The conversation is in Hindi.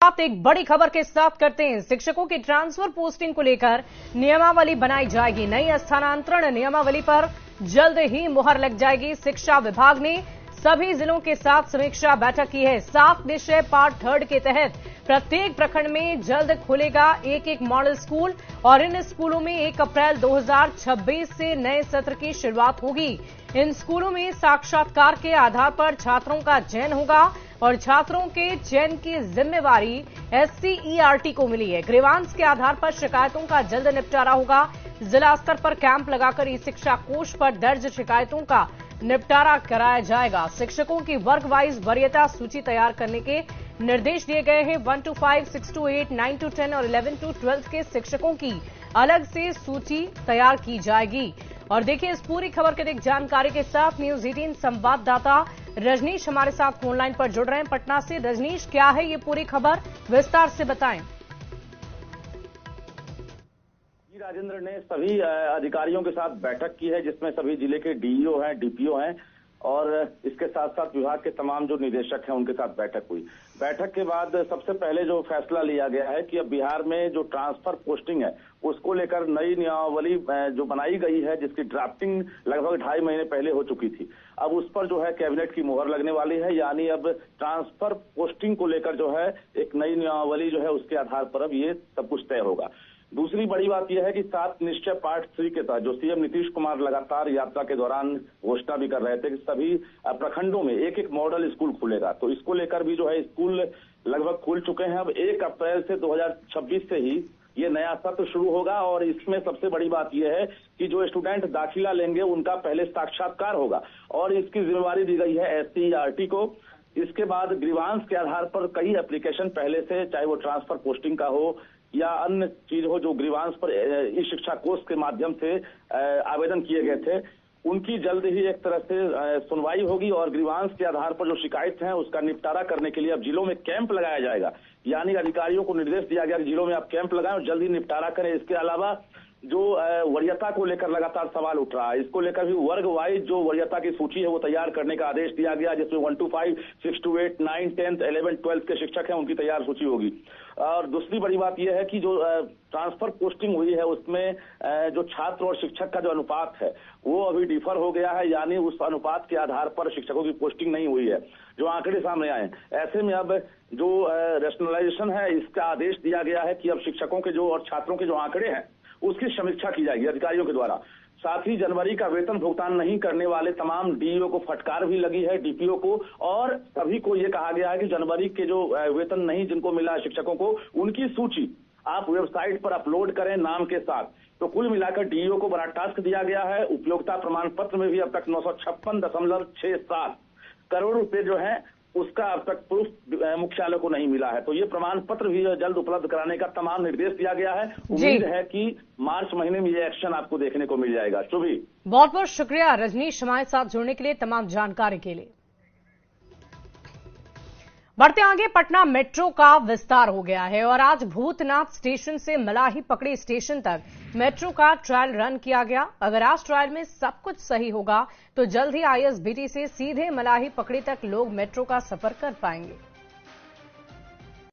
आप एक बड़ी खबर के साथ करते हैं। शिक्षकों की ट्रांसफर पोस्टिंग को लेकर नियमावली बनाई जाएगी। नई स्थानांतरण नियमावली पर जल्द ही मुहर लग जाएगी। शिक्षा विभाग ने सभी जिलों के साथ समीक्षा बैठक की है। 7 निश्चय पार्ट 3 के तहत प्रत्येक प्रखंड में जल्द खुलेगा एक मॉडल स्कूल और इन स्कूलों में 1 अप्रैल 2026 से नए सत्र की शुरुआत होगी। इन स्कूलों में साक्षात्कार के आधार पर छात्रों का चयन होगा और छात्रों के चयन की जिम्मेवारी SCERT को मिली है। ग्रीवांस के आधार पर शिकायतों का जल्द निपटारा होगा। जिला स्तर पर कैंप लगाकर ई शिक्षा कोष पर दर्ज शिकायतों का निपटारा कराया जाएगा। शिक्षकों की वर्ग वाइज वरीयता सूची तैयार करने के निर्देश दिए गए हैं। 1 to 5, 6 to 8, 9 to 10 और 11 to 12 के शिक्षकों की अलग से सूची तैयार की जाएगी। और देखिए इस पूरी खबर के अधिक जानकारी के साथ न्यूज 18 संवाददाता रजनीश हमारे साथ फोनलाइन पर जुड़ रहे हैं पटना से। रजनीश, क्या है ये पूरी खबर, विस्तार से बताएं। राजेंद्र ने सभी अधिकारियों के साथ बैठक की है, जिसमें सभी जिले के DEO हैं, DPO हैं और इसके साथ साथ विभाग के तमाम जो निदेशक हैं उनके साथ बैठक हुई। बैठक के बाद सबसे पहले जो फैसला लिया गया है कि अब बिहार में जो ट्रांसफर पोस्टिंग है उसको लेकर नई नियमावली जो बनाई गई है, जिसकी ड्राफ्टिंग लगभग 2.5 महीने पहले हो चुकी थी, अब उस पर जो है कैबिनेट की मुहर लगने वाली है। यानी अब ट्रांसफर पोस्टिंग को लेकर जो है एक नई नियमावली जो है उसके आधार पर अब ये सब कुछ तय होगा। दूसरी बड़ी बात यह है कि 7 निश्चय पार्ट 3 के तहत जो CM नीतीश कुमार लगातार यात्रा के दौरान घोषणा भी कर रहे थे कि सभी प्रखंडों में एक मॉडल स्कूल खुलेगा, तो इसको लेकर भी जो है स्कूल लगभग खुल चुके हैं। अब 1 अप्रैल से 2026 से ही ये नया सत्र शुरू होगा और इसमें सबसे बड़ी बात यह है कि जो स्टूडेंट दाखिला लेंगे उनका पहले साक्षात्कार होगा और इसकी जिम्मेवारी दी गई है SCERT को। इसके बाद ग्रीवांस के आधार पर कई एप्लीकेशन पहले से, चाहे वो ट्रांसफर पोस्टिंग का हो या अन्य चीज हो, जो ग्रीवांस पर ई शिक्षा कोष के माध्यम से आवेदन किए गए थे, उनकी जल्द ही एक तरह से सुनवाई होगी और ग्रीवांस के आधार पर जो शिकायत है उसका निपटारा करने के लिए अब जिलों में कैंप लगाया जाएगा। यानी अधिकारियों को निर्देश दिया गया कि जिलों में आप कैंप लगाएं और जल्द ही निपटारा करें। इसके अलावा जो वरीयता को लेकर लगातार सवाल उठ रहा है, इसको लेकर भी वर्ग वाइज जो वरीयता की सूची है वो तैयार करने का आदेश दिया गया, जिसमें 1 to 5, 6 to 8, 9, 10, 11, 12 के शिक्षक हैं उनकी तैयार सूची होगी। और दूसरी बड़ी बात यह है कि जो ट्रांसफर पोस्टिंग हुई है उसमें जो छात्र और शिक्षक का जो अनुपात है वो अभी डिफर हो गया है। यानी उस अनुपात के आधार पर शिक्षकों की पोस्टिंग नहीं हुई है, जो आंकड़े सामने आए। ऐसे में अब जो रैशनलाइजेशन है इसका आदेश दिया गया है कि अब शिक्षकों के जो और छात्रों के जो आंकड़े हैं उसकी समीक्षा की जाएगी अधिकारियों के द्वारा। साथ ही जनवरी का वेतन भुगतान नहीं करने वाले तमाम DEO को फटकार भी लगी है, DPO को, और सभी को ये कहा गया है कि जनवरी के जो वेतन नहीं जिनको मिला है शिक्षकों को, उनकी सूची आप वेबसाइट पर अपलोड करें नाम के साथ। तो कुल मिलाकर DEO को बड़ा टास्क दिया गया है। उपयोगिता प्रमाण पत्र में भी अब तक 956.67 करोड़ रुपए जो है उसका अब तक प्रूफ मुख्यालय को नहीं मिला है, तो ये प्रमाण पत्र भी जल्द उपलब्ध कराने का तमाम निर्देश दिया गया है। उम्मीद है कि मार्च महीने में ये एक्शन आपको देखने को मिल जाएगा। शुभी, बहुत बहुत शुक्रिया रजनीश हमारे साथ जुड़ने के लिए, तमाम जानकारी के लिए। बढ़ते आगे, पटना मेट्रो का विस्तार हो गया है और आज भूतनाथ स्टेशन से मलाही पकड़ी स्टेशन तक मेट्रो का ट्रायल रन किया गया। अगर आज ट्रायल में सब कुछ सही होगा तो जल्द ही ISBT से सीधे मलाही पकड़ी तक लोग मेट्रो का सफर कर पाएंगे।